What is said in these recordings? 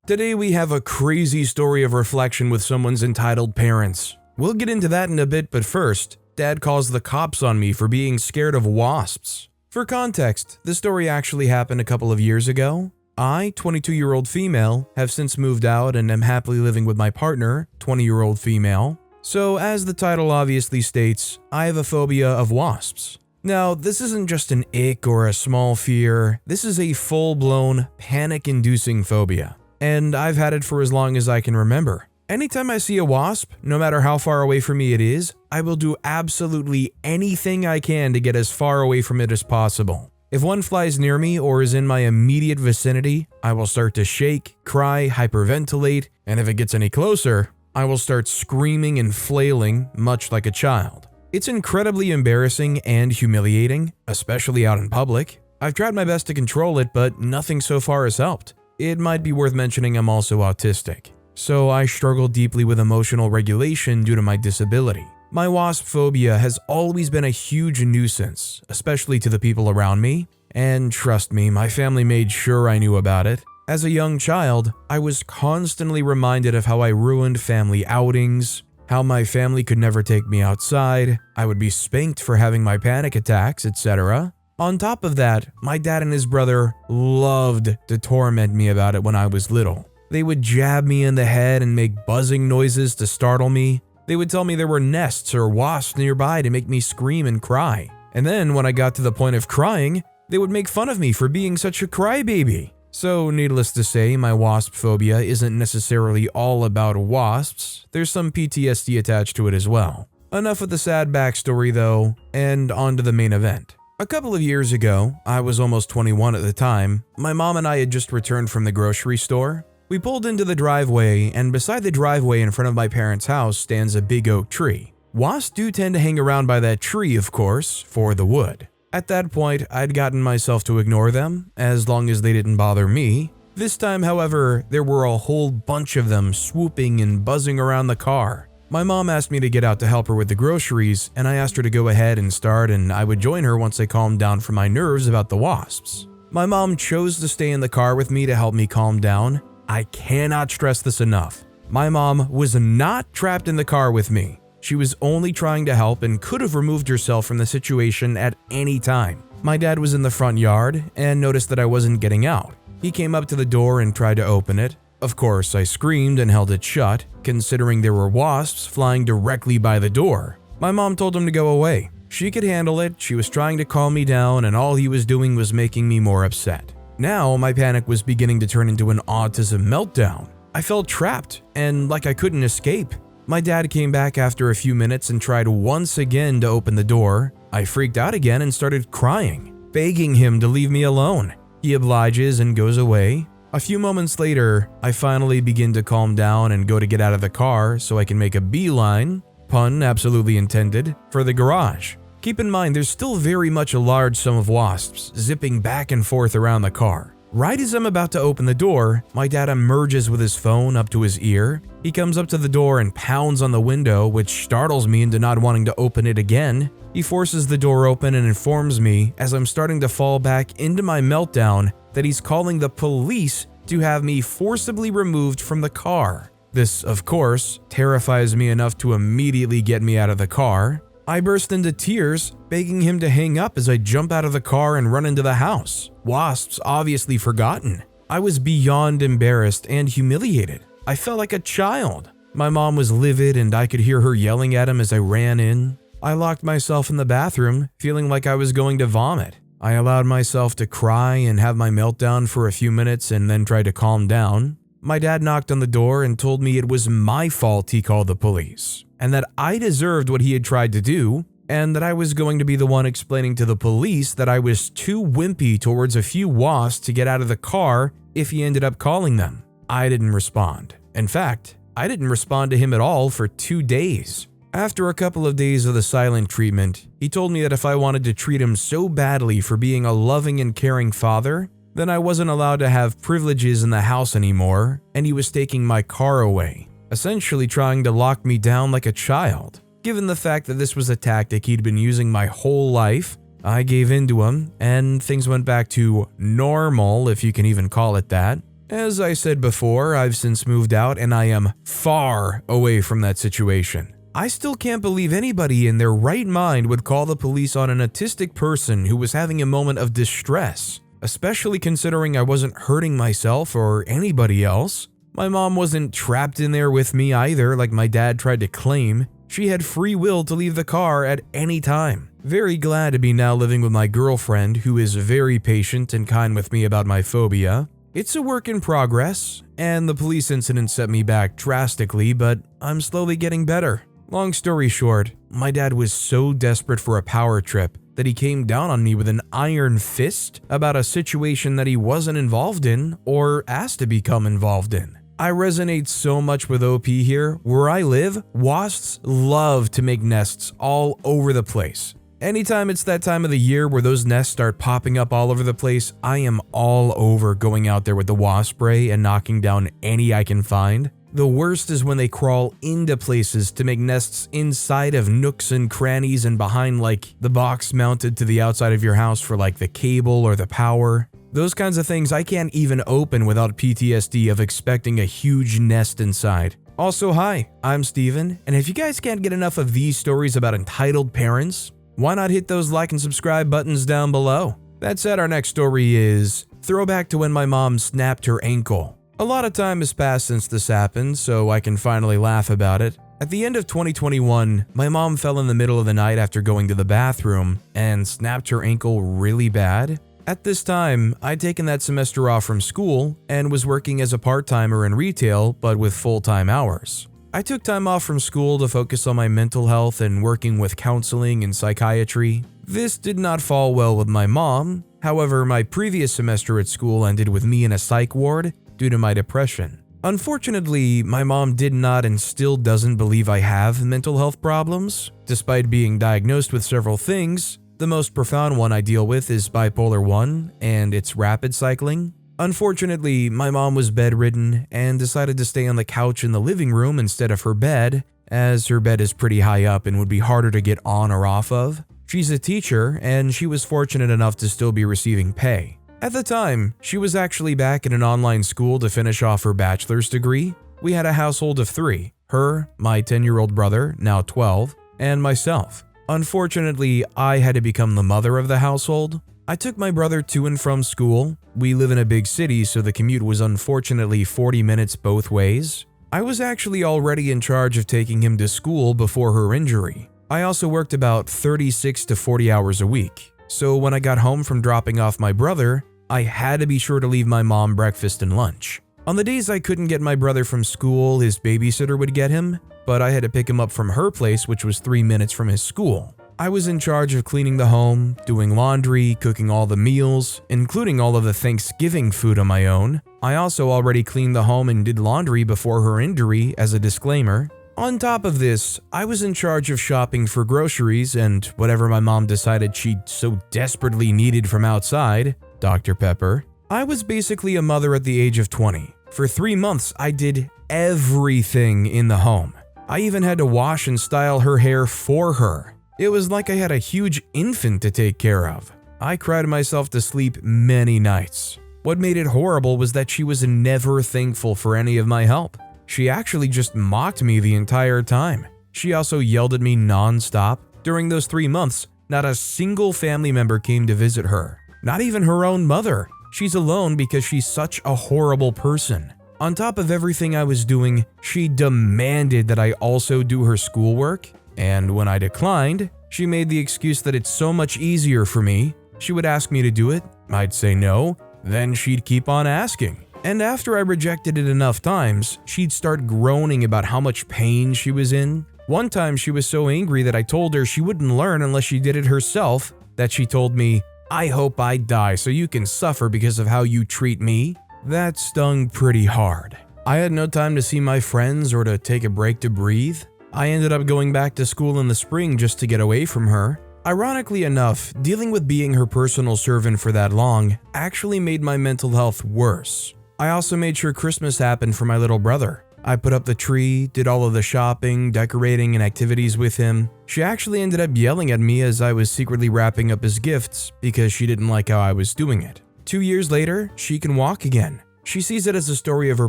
Today we have a crazy story of reflection with someone's entitled parents. We'll get into that in a bit, but first, Dad calls the cops on me for being scared of wasps. For context, this story actually happened a couple of years ago. I, 22-year-old female, have since moved out and am happily living with my partner, 20-year-old female. So as the title obviously states, I have a phobia of wasps. Now, this isn't just an ick or a small fear, this is a full-blown, panic-inducing phobia. And I've had it for as long as I can remember. Anytime I see a wasp, no matter how far away from me it is, I will do absolutely anything I can to get as far away from it as possible. If one flies near me or is in my immediate vicinity, I will start to shake, cry, hyperventilate, and if it gets any closer, I will start screaming and flailing, much like a child. It's incredibly embarrassing and humiliating, especially out in public. I've tried my best to control it, but nothing so far has helped. It might be worth mentioning I'm also autistic, so I struggle deeply with emotional regulation due to my disability. My wasp phobia has always been a huge nuisance, especially to the people around me, and trust me, my family made sure I knew about it. As a young child, I was constantly reminded of how I ruined family outings, how my family could never take me outside, I would be spanked for having my panic attacks, etc. On top of that, my dad and his brother loved to torment me about it when I was little. They would jab me in the head and make buzzing noises to startle me. They would tell me there were nests or wasps nearby to make me scream and cry. And then when I got to the point of crying, they would make fun of me for being such a crybaby. So needless to say, my wasp phobia isn't necessarily all about wasps. There's some PTSD attached to it as well. Enough with the sad backstory though, and on to the main event. A couple of years ago, I was almost 21 at the time, my mom and I had just returned from the grocery store. We pulled into the driveway, and beside the driveway in front of my parents' house stands a big oak tree. Wasps do tend to hang around by that tree, of course, for the wood. At that point, I'd gotten myself to ignore them, as long as they didn't bother me. This time, however, there were a whole bunch of them swooping and buzzing around the car. My mom asked me to get out to help her with the groceries, and I asked her to go ahead and start and I would join her once I calmed down from my nerves about the wasps. My mom chose to stay in the car with me to help me calm down. I cannot stress this enough. My mom was not trapped in the car with me. She was only trying to help and could have removed herself from the situation at any time. My dad was in the front yard and noticed that I wasn't getting out. He came up to the door and tried to open it. Of course, I screamed and held it shut, considering there were wasps flying directly by the door. My mom told him to go away. She could handle it, she was trying to calm me down, and all he was doing was making me more upset. Now, my panic was beginning to turn into an autism meltdown. I felt trapped and like I couldn't escape. My dad came back after a few minutes and tried once again to open the door. I freaked out again and started crying, begging him to leave me alone. He obliges and goes away. A few moments later, I finally begin to calm down and go to get out of the car so I can make a beeline, pun absolutely intended, for the garage. Keep in mind, there's still very much a large sum of wasps zipping back and forth around the car. Right as I'm about to open the door, my dad emerges with his phone up to his ear. He comes up to the door and pounds on the window, which startles me into not wanting to open it again. He forces the door open and informs me, as I'm starting to fall back into my meltdown, that he's calling the police to have me forcibly removed from the car. This, of course, terrifies me enough to immediately get me out of the car. I burst into tears, begging him to hang up as I jump out of the car and run into the house. Wasps obviously forgotten. I was beyond embarrassed and humiliated. I felt like a child. My mom was livid and I could hear her yelling at him as I ran in. I locked myself in the bathroom, feeling like I was going to vomit. I allowed myself to cry and have my meltdown for a few minutes and then tried to calm down. My dad knocked on the door and told me it was my fault he called the police, and that I deserved what he had tried to do, and that I was going to be the one explaining to the police that I was too wimpy towards a few wasps to get out of the car if he ended up calling them. I didn't respond. In fact, I didn't respond to him at all for 2 days. After a couple of days of the silent treatment, he told me that if I wanted to treat him so badly for being a loving and caring father, then I wasn't allowed to have privileges in the house anymore, and he was taking my car away, essentially trying to lock me down like a child. Given the fact that this was a tactic he'd been using my whole life, I gave in to him, and things went back to normal, if you can even call it that. As I said before, I've since moved out and I am far away from that situation. I still can't believe anybody in their right mind would call the police on an autistic person who was having a moment of distress, especially considering I wasn't hurting myself or anybody else. My mom wasn't trapped in there with me either, like my dad tried to claim. She had free will to leave the car at any time. Very glad to be now living with my girlfriend, who is very patient and kind with me about my phobia. It's a work in progress, and the police incident set me back drastically, but I'm slowly getting better. Long story short, my dad was so desperate for a power trip that he came down on me with an iron fist about a situation that he wasn't involved in or asked to become involved in. I resonate so much with OP here. Where I live, wasps love to make nests all over the place. Anytime it's that time of the year where those nests start popping up all over the place, I am all over going out there with the wasp spray and knocking down any I can find. The worst is when they crawl into places to make nests inside of nooks and crannies and behind like the box mounted to the outside of your house for like the cable or the power. Those kinds of things I can't even open without PTSD of expecting a huge nest inside. Also, hi, I'm Steven, and if you guys can't get enough of these stories about entitled parents, why not hit those like and subscribe buttons down below? That said, our next story is throwback to when my mom snapped her ankle. A lot of time has passed since this happened, so I can finally laugh about it. At the end of 2021, my mom fell in the middle of the night after going to the bathroom and snapped her ankle really bad. At this time, I'd taken that semester off from school and was working as a part-timer in retail, but with full-time hours. I took time off from school to focus on my mental health and working with counseling and psychiatry. This did not fall well with my mom. However, my previous semester at school ended with me in a psych ward due to my depression. Unfortunately, my mom did not and still doesn't believe I have mental health problems. Despite being diagnosed with several things, the most profound one I deal with is bipolar 1 and it's rapid cycling. Unfortunately, my mom was bedridden and decided to stay on the couch in the living room instead of her bed, as her bed is pretty high up and would be harder to get on or off of. She's a teacher and she was fortunate enough to still be receiving pay. At the time, she was actually back in an online school to finish off her bachelor's degree. We had a household of 3, her, my 10-year-old brother, now 12, and myself. Unfortunately, I had to become the mother of the household. I took my brother to and from school. We live in a big city, so the commute was unfortunately 40 minutes both ways. I was actually already in charge of taking him to school before her injury. I also worked about 36 to 40 hours a week. So when I got home from dropping off my brother, I had to be sure to leave my mom breakfast and lunch. On the days I couldn't get my brother from school, his babysitter would get him, but I had to pick him up from her place, which was 3 minutes from his school. I was in charge of cleaning the home, doing laundry, cooking all the meals, including all of the Thanksgiving food on my own. I also already cleaned the home and did laundry before her injury, as a disclaimer. On top of this, I was in charge of shopping for groceries and whatever my mom decided she so desperately needed from outside, Dr. Pepper. I was basically a mother at the age of 20. For 3 months, I did everything in the home. I even had to wash and style her hair for her. It was like I had a huge infant to take care of. I cried myself to sleep many nights. What made it horrible was that she was never thankful for any of my help. She actually just mocked me the entire time. She also yelled at me non-stop. During those 3 months, not a single family member came to visit her. Not even her own mother. She's alone because she's such a horrible person. On top of everything I was doing, she demanded that I also do her schoolwork, and when I declined, she made the excuse that it's so much easier for me. She would ask me to do it, I'd say no, then she'd keep on asking. And after I rejected it enough times, she'd start groaning about how much pain she was in. One time she was so angry that I told her she wouldn't learn unless she did it herself, that she told me, "I hope I die so you can suffer because of how you treat me." That stung pretty hard. I had no time to see my friends or to take a break to breathe. I ended up going back to school in the spring just to get away from her. Ironically enough, dealing with being her personal servant for that long actually made my mental health worse. I also made sure Christmas happened for my little brother. I put up the tree, did all of the shopping, decorating, and activities with him. She actually ended up yelling at me as I was secretly wrapping up his gifts because she didn't like how I was doing it. 2 years later, she can walk again. She sees it as a story of her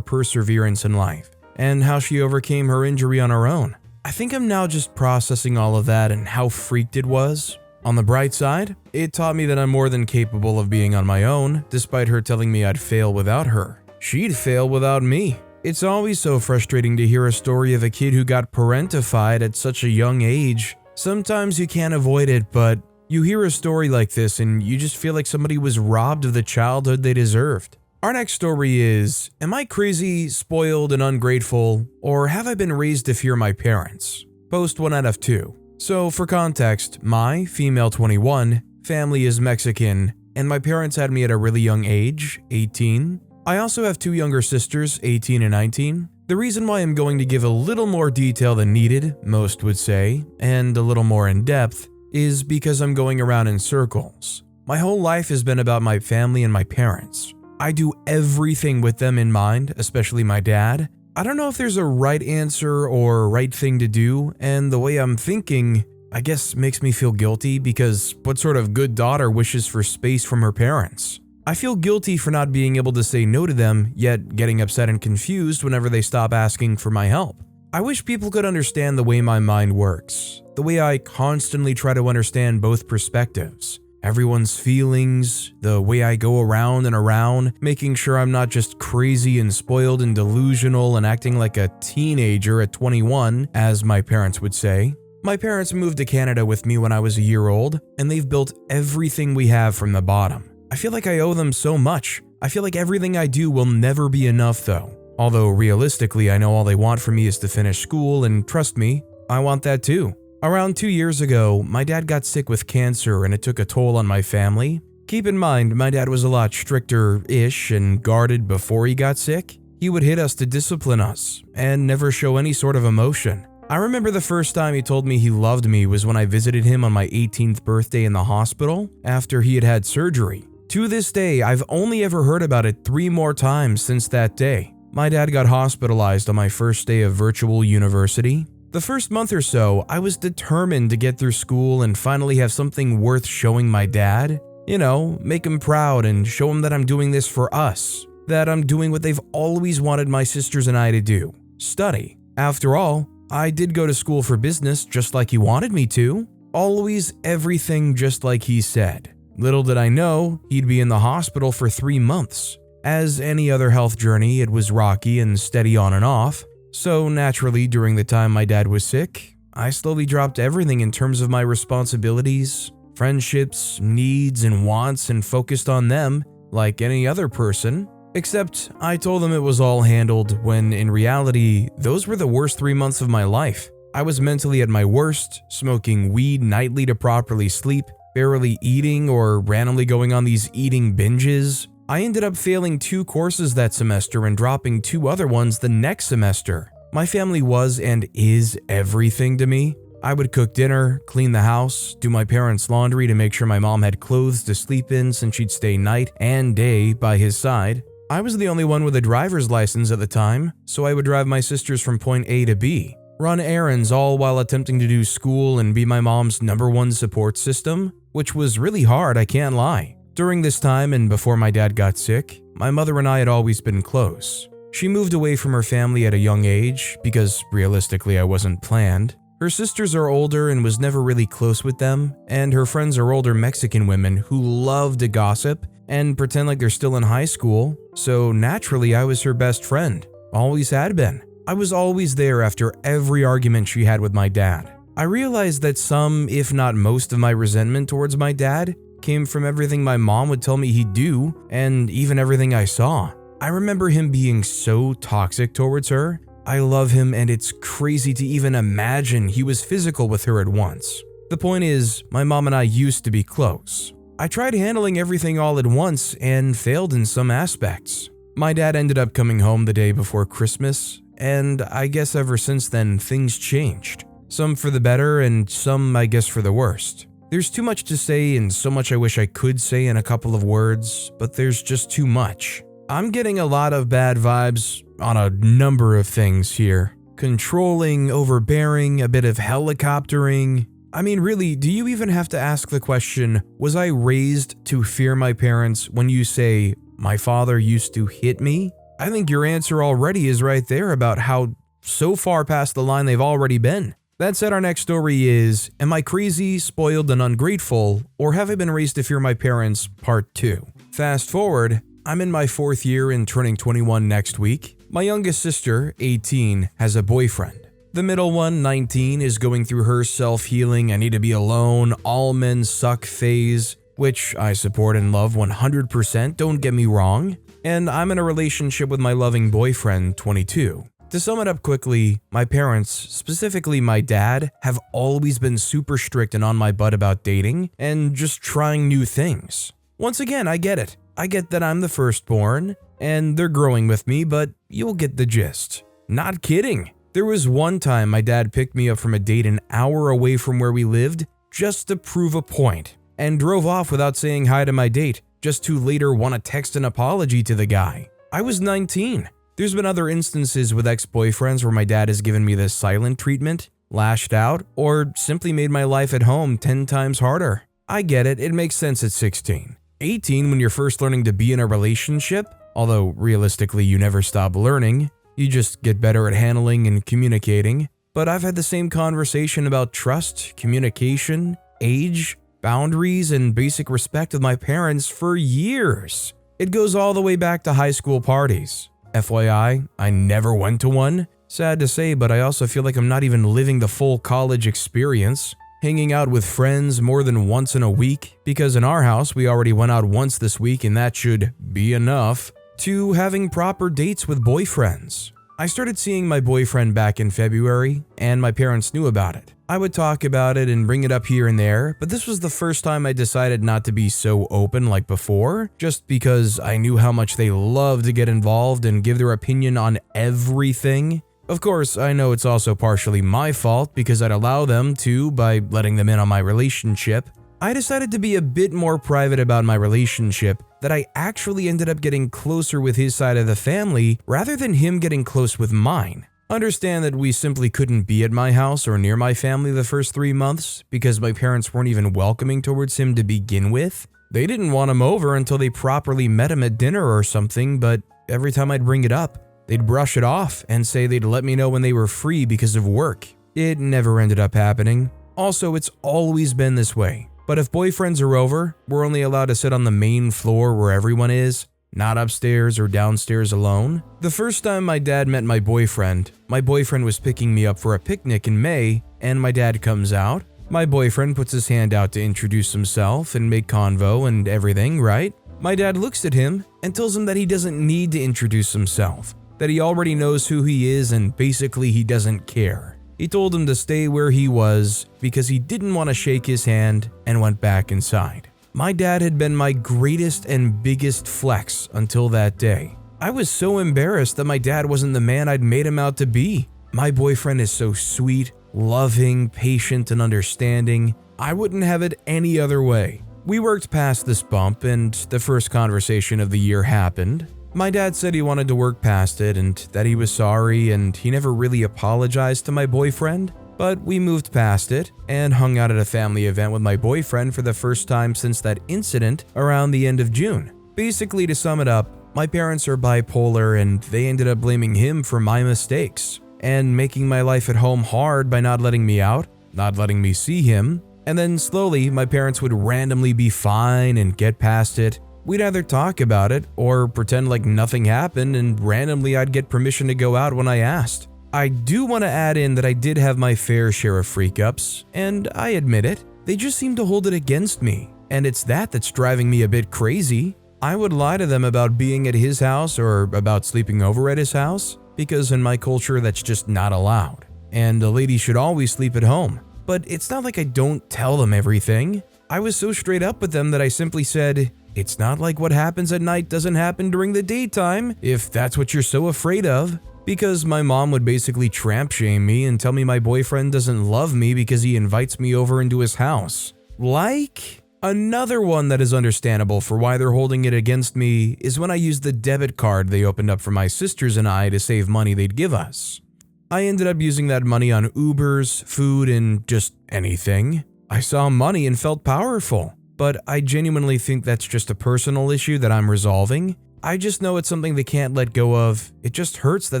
perseverance in life and how she overcame her injury on her own. I think I'm now just processing all of that and how freaked it was. On the bright side, it taught me that I'm more than capable of being on my own, despite her telling me I'd fail without her. She'd fail without me. It's always so frustrating to hear a story of a kid who got parentified at such a young age. Sometimes you can't avoid it, but you hear a story like this and you just feel like somebody was robbed of the childhood they deserved. Our next story is, am I crazy, spoiled, and ungrateful, or have I been raised to fear my parents? Post 1 out of 2. So for context, my, female 21, family is Mexican, and my parents had me at a really young age, 18. I also have 2 younger sisters, 18 and 19. The reason why I'm going to give a little more detail than needed, most would say, and a little more in depth, is because I'm going around in circles. My whole life has been about my family and my parents. I do everything with them in mind, especially my dad. I don't know if there's a right answer or right thing to do, and the way I'm thinking, I guess, makes me feel guilty because what sort of good daughter wishes for space from her parents? I feel guilty for not being able to say no to them, yet getting upset and confused whenever they stop asking for my help. I wish people could understand the way my mind works, the way I constantly try to understand both perspectives. Everyone's feelings, the way I go around and around, making sure I'm not just crazy and spoiled and delusional and acting like a teenager at 21, as my parents would say. My parents moved to Canada with me when I was a year old, and they've built everything we have from the bottom. I feel like I owe them so much. I feel like everything I do will never be enough though. Although realistically, I know all they want from me is to finish school, and trust me, I want that too. Around 2 years ago, my dad got sick with cancer and it took a toll on my family. Keep in mind, my dad was a lot stricter-ish and guarded before he got sick. He would hit us to discipline us and never show any sort of emotion. I remember the first time he told me he loved me was when I visited him on my 18th birthday in the hospital after he had had surgery. To this day, I've only ever heard about it 3 more times since that day. My dad got hospitalized on my first day of virtual university. The first month or so, I was determined to get through school and finally have something worth showing my dad. You know, make him proud and show him that I'm doing this for us. That I'm doing what they've always wanted my sisters and I to do. Study. After all, I did go to school for business just like he wanted me to. Always everything just like he said. Little did I know, he'd be in the hospital for 3 months. As any other health journey, it was rocky and steady on and off. So naturally, during the time my dad was sick, I slowly dropped everything in terms of my responsibilities, friendships, needs, and wants and focused on them like any other person. Except I told them it was all handled when in reality, those were the worst 3 months of my life. I was mentally at my worst, smoking weed nightly to properly sleep, barely eating or randomly going on these eating binges. I ended up failing 2 courses that semester and dropping 2 other ones the next semester. My family was and is everything to me. I would cook dinner, clean the house, do my parents' laundry to make sure my mom had clothes to sleep in since she'd stay night and day by his side. I was the only one with a driver's license at the time, so I would drive my sisters from point A to B, run errands all while attempting to do school and be my mom's #1 support system, which was really hard, I can't lie. During this time and before my dad got sick, my mother and I had always been close. She moved away from her family at a young age because realistically I wasn't planned. Her sisters are older and was never really close with them, and her friends are older Mexican women who love to gossip and pretend like they're still in high school, so naturally I was her best friend. Always had been. I was always there after every argument she had with my dad. I realized that some, if not most of my resentment towards my dad came from everything my mom would tell me he'd do, and even everything I saw. I remember him being so toxic towards her. I love him and it's crazy to even imagine he was physical with her at once. The point is, my mom and I used to be close. I tried handling everything all at once and failed in some aspects. My dad ended up coming home the day before Christmas, and I guess ever since then things changed. Some for the better and some I guess for the worst. There's too much to say and so much I wish I could say in a couple of words, but there's just too much. I'm getting a lot of bad vibes on a number of things here. Controlling, overbearing, a bit of helicoptering. I mean, really, do you even have to ask the question, was I raised to fear my parents when you say, my father used to hit me? I think your answer already is right there about how so far past the line they've already been. That said, our next story is, am I crazy, spoiled, and ungrateful, or have I been raised to fear my parents, part 2. Fast forward, I'm in my 4th year and turning 21 next week. My youngest sister, 18, has a boyfriend. The middle one, 19, is going through her self-healing, I need to be alone, all men suck phase, which I support and love 100%, don't get me wrong. And I'm in a relationship with my loving boyfriend, 22. To sum it up quickly, my parents, specifically my dad, have always been super strict and on my butt about dating and just trying new things. Once again, I get it. I get that I'm the firstborn, and they're growing with me, but you'll get the gist. Not kidding. There was one time my dad picked me up from a date an hour away from where we lived just to prove a point, and drove off without saying hi to my date, just to later want to text an apology to the guy. I was 19. There's been other instances with ex-boyfriends where my dad has given me the silent treatment, lashed out, or simply made my life at home 10 times harder. I get it makes sense at 16. 18, when you're first learning to be in a relationship, although realistically you never stop learning, you just get better at handling and communicating. But I've had the same conversation about trust, communication, age, boundaries, and basic respect with my parents for years. It goes all the way back to high school parties. FYI, I never went to one. Sad to say, but I also feel like I'm not even living the full college experience. Hanging out with friends more than once in a week, because in our house we already went out once this week and that should be enough, to having proper dates with boyfriends. I started seeing my boyfriend back in February, and my parents knew about it. I would talk about it and bring it up here and there, but this was the first time I decided not to be so open like before, just because I knew how much they love to get involved and give their opinion on everything. Of course, I know it's also partially my fault because I'd allow them to by letting them in on my relationship. I decided to be a bit more private about my relationship, that I actually ended up getting closer with his side of the family rather than him getting close with mine. Understand that we simply couldn't be at my house or near my family the first 3 months because my parents weren't even welcoming towards him to begin with. They didn't want him over until they properly met him at dinner or something, but every time I'd bring it up, they'd brush it off and say they'd let me know when they were free because of work. It never ended up happening. Also, it's always been this way. But if boyfriends are over, we're only allowed to sit on the main floor where everyone is, not upstairs or downstairs alone. The first time my dad met my boyfriend was picking me up for a picnic in May, and my dad comes out. My boyfriend puts his hand out to introduce himself and make convo and everything, right? My dad looks at him and tells him that he doesn't need to introduce himself, that he already knows who he is and basically he doesn't care. He told him to stay where he was because he didn't want to shake his hand and went back inside. My dad had been my greatest and biggest flex until that day. I was so embarrassed that my dad wasn't the man I'd made him out to be. My boyfriend is so sweet, loving, patient, and understanding. I wouldn't have it any other way. We worked past this bump and the first conversation of the year happened. My dad said he wanted to work past it and that he was sorry, and he never really apologized to my boyfriend. But we moved past it and hung out at a family event with my boyfriend for the first time since that incident around the end of June. Basically, to sum it up, my parents are bipolar and they ended up blaming him for my mistakes and making my life at home hard by not letting me out, not letting me see him. And then slowly, my parents would randomly be fine and get past it. We'd either talk about it or pretend like nothing happened, and randomly I'd get permission to go out when I asked. I do want to add in that I did have my fair share of freak-ups, and I admit it, they just seem to hold it against me, and it's that's driving me a bit crazy. I would lie to them about being at his house or about sleeping over at his house, because in my culture that's just not allowed, and a lady should always sleep at home. But it's not like I don't tell them everything. I was so straight up with them that I simply said, it's not like what happens at night doesn't happen during the daytime, if that's what you're so afraid of. Because my mom would basically tramp shame me and tell me my boyfriend doesn't love me because he invites me over into his house. Like, another one that is understandable for why they're holding it against me is when I used the debit card they opened up for my sisters and I to save money they'd give us. I ended up using that money on Ubers, food, and just anything. I saw money and felt powerful. But I genuinely think that's just a personal issue that I'm resolving. I just know it's something they can't let go of. It just hurts that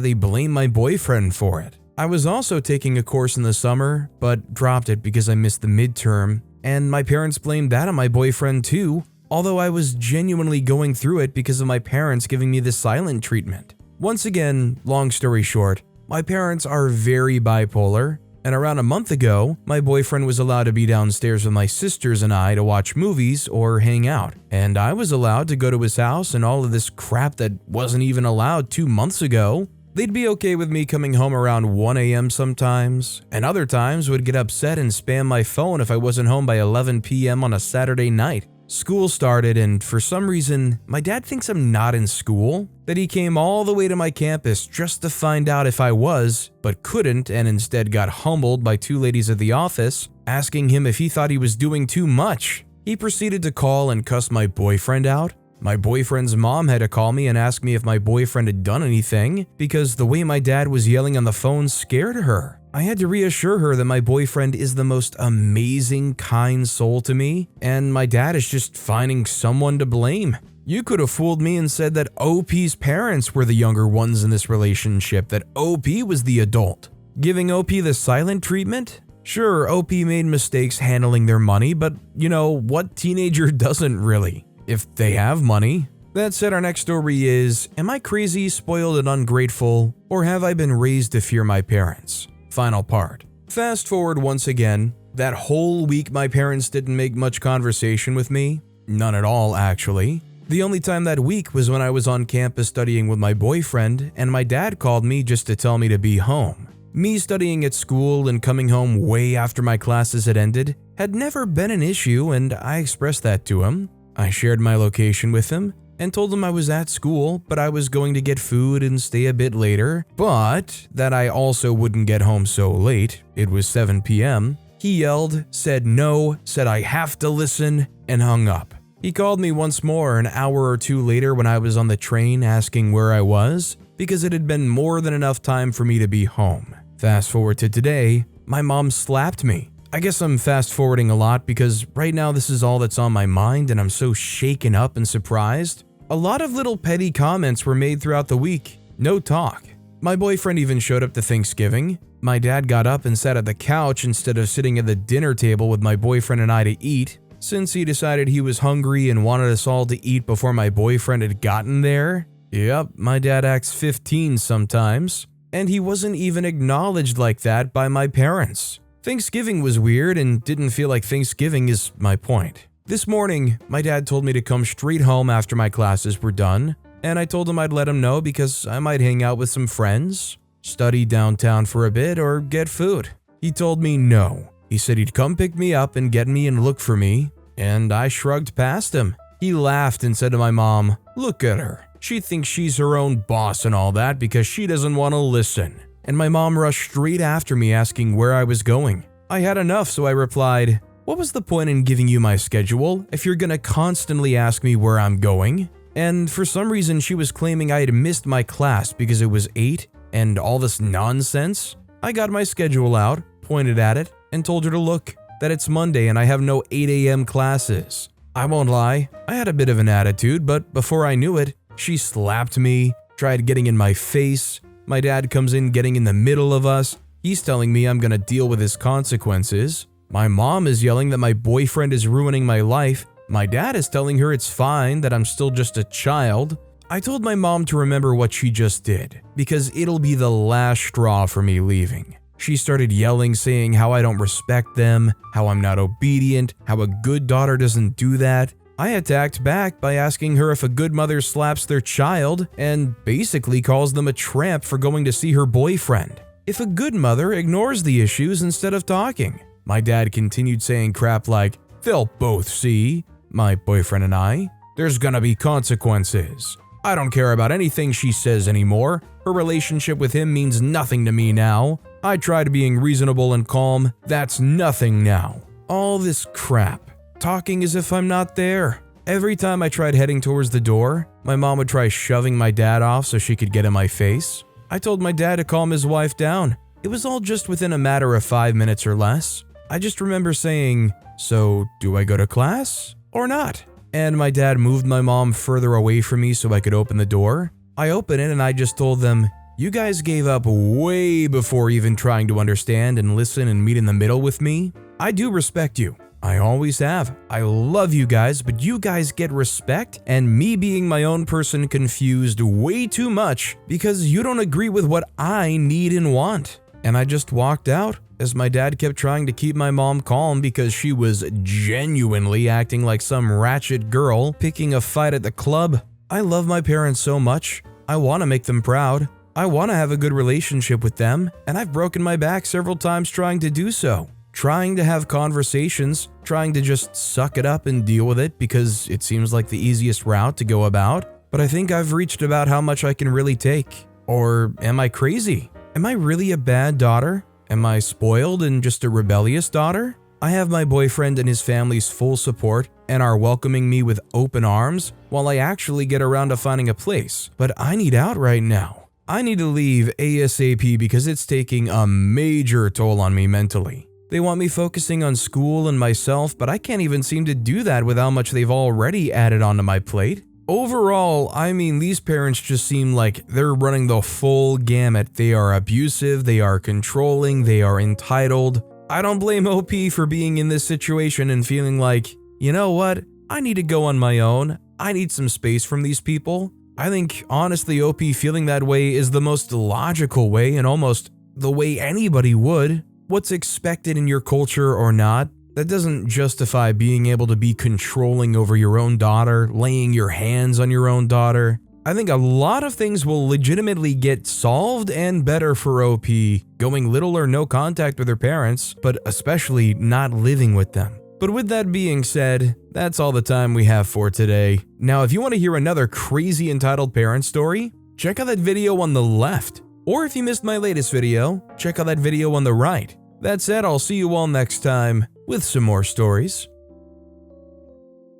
they blame my boyfriend for it. I was also taking a course in the summer, but dropped it because I missed the midterm, and my parents blamed that on my boyfriend too, although I was genuinely going through it because of my parents giving me the silent treatment. Once again, long story short, my parents are very bipolar, and around a month ago, my boyfriend was allowed to be downstairs with my sisters and I to watch movies or hang out, and I was allowed to go to his house and all of this crap that wasn't even allowed 2 months ago. They'd be okay with me coming home around 1 a.m. sometimes, and other times would get upset and spam my phone if I wasn't home by 11 p.m. on a Saturday night. School started, and for some reason, my dad thinks I'm not in school, that he came all the way to my campus just to find out if I was, but couldn't, and instead got humbled by 2 ladies at the office, asking him if he thought he was doing too much. He proceeded to call and cuss my boyfriend out. My boyfriend's mom had to call me and ask me if my boyfriend had done anything, because the way my dad was yelling on the phone scared her. I had to reassure her that my boyfriend is the most amazing, kind soul to me, and my dad is just finding someone to blame. You could have fooled me and said that OP's parents were the younger ones in this relationship, that OP was the adult. Giving OP the silent treatment? Sure, OP made mistakes handling their money, but you know, what teenager doesn't really? If they have money. That said, our next story is, am I crazy, spoiled, and ungrateful, or have I been raised to fear my parents? Final part. Fast forward once again, that whole week my parents didn't make much conversation with me. None at all, actually. The only time that week was when I was on campus studying with my boyfriend, and my dad called me just to tell me to be home. Me studying at school and coming home way after my classes had ended had never been an issue, and I expressed that to him. I shared my location with him and told him I was at school, but I was going to get food and stay a bit later, but that I also wouldn't get home so late. It was 7 p.m. He yelled, said no, said I have to listen, and hung up. He called me once more an hour or 2 later when I was on the train asking where I was, because it had been more than enough time for me to be home. Fast forward to today, my mom slapped me. I guess I'm fast forwarding a lot because right now this is all that's on my mind and I'm so shaken up and surprised. A lot of little petty comments were made throughout the week. No talk. My boyfriend even showed up to Thanksgiving. My dad got up and sat at the couch instead of sitting at the dinner table with my boyfriend and I to eat, since he decided he was hungry and wanted us all to eat before my boyfriend had gotten there. Yep, my dad acts 15 sometimes, and he wasn't even acknowledged like that by my parents. Thanksgiving was weird and didn't feel like Thanksgiving is my point. This morning, my dad told me to come straight home after my classes were done, and I told him I'd let him know because I might hang out with some friends, study downtown for a bit, or get food. He told me no. He said he'd come pick me up and get me and look for me, and I shrugged past him. He laughed and said to my mom, "Look at her. She thinks she's her own boss and all that because she doesn't want to listen." And my mom rushed straight after me asking where I was going. I had enough, so I replied, "What was the point in giving you my schedule if you're gonna constantly ask me where I'm going?" And for some reason she was claiming I had missed my class because it was 8 and all this nonsense. I got my schedule out, pointed at it, and told her to look, that it's Monday and I have no 8 a.m. classes. I won't lie, I had a bit of an attitude, but before I knew it, she slapped me, tried getting in my face. My dad comes in getting in the middle of us. He's telling me I'm gonna deal with his consequences. My mom is yelling that my boyfriend is ruining my life. My dad is telling her it's fine, that I'm still just a child. I told my mom to remember what she just did, because it'll be the last straw for me leaving. She started yelling, saying how I don't respect them, how I'm not obedient, how a good daughter doesn't do that. I attacked back by asking her if a good mother slaps their child and basically calls them a tramp for going to see her boyfriend. If a good mother ignores the issues instead of talking. My dad continued saying crap like, "They'll both see," my boyfriend and I. "There's gonna be consequences. I don't care about anything she says anymore. Her relationship with him means nothing to me now. I tried being reasonable and calm. That's nothing now." All this crap. Talking as if I'm not there. Every time I tried heading towards the door, my mom would try shoving my dad off so she could get in my face. I told my dad to calm his wife down. It was all just within a matter of 5 minutes or less. I just remember saying, "So, do I go to class or not?" and my dad moved my mom further away from me so I could open the door. I opened it and I just told them, "You guys gave up way before even trying to understand and listen and meet in the middle with me. I do respect you. I always have. I love you guys, but you guys get respect and me being my own person confused way too much because you don't agree with what I need and want." And I just walked out as my dad kept trying to keep my mom calm because she was genuinely acting like some ratchet girl picking a fight at the club. I love my parents so much. I want to make them proud. I want to have a good relationship with them, and I've broken my back several times trying to do so. Trying to have conversations, trying to just suck it up and deal with it because it seems like the easiest route to go about. But I think I've reached about how much I can really take. Or am I crazy? Am I really a bad daughter? Am I spoiled and just a rebellious daughter? I have my boyfriend and his family's full support and are welcoming me with open arms while I actually get around to finding a place. But I need out right now. I need to leave ASAP because it's taking a major toll on me mentally. They want me focusing on school and myself, but I can't even seem to do that with how much they've already added onto my plate. Overall, I mean, these parents just seem like they're running the full gamut. They are abusive, they are controlling, they are entitled. I don't blame OP for being in this situation and feeling like, you know what, I need to go on my own. I need some space from these people. I think, honestly, OP feeling that way is the most logical way and almost the way anybody would. What's expected in your culture or not, that doesn't justify being able to be controlling over your own daughter, laying your hands on your own daughter. I think a lot of things will legitimately get solved and better for OP, going little or no contact with her parents, but especially not living with them. But with that being said, that's all the time we have for today. Now, if you want to hear another crazy entitled parent story, check out that video on the left. Or if you missed my latest video, check out that video on the right. That said, I'll see you all next time with some more stories.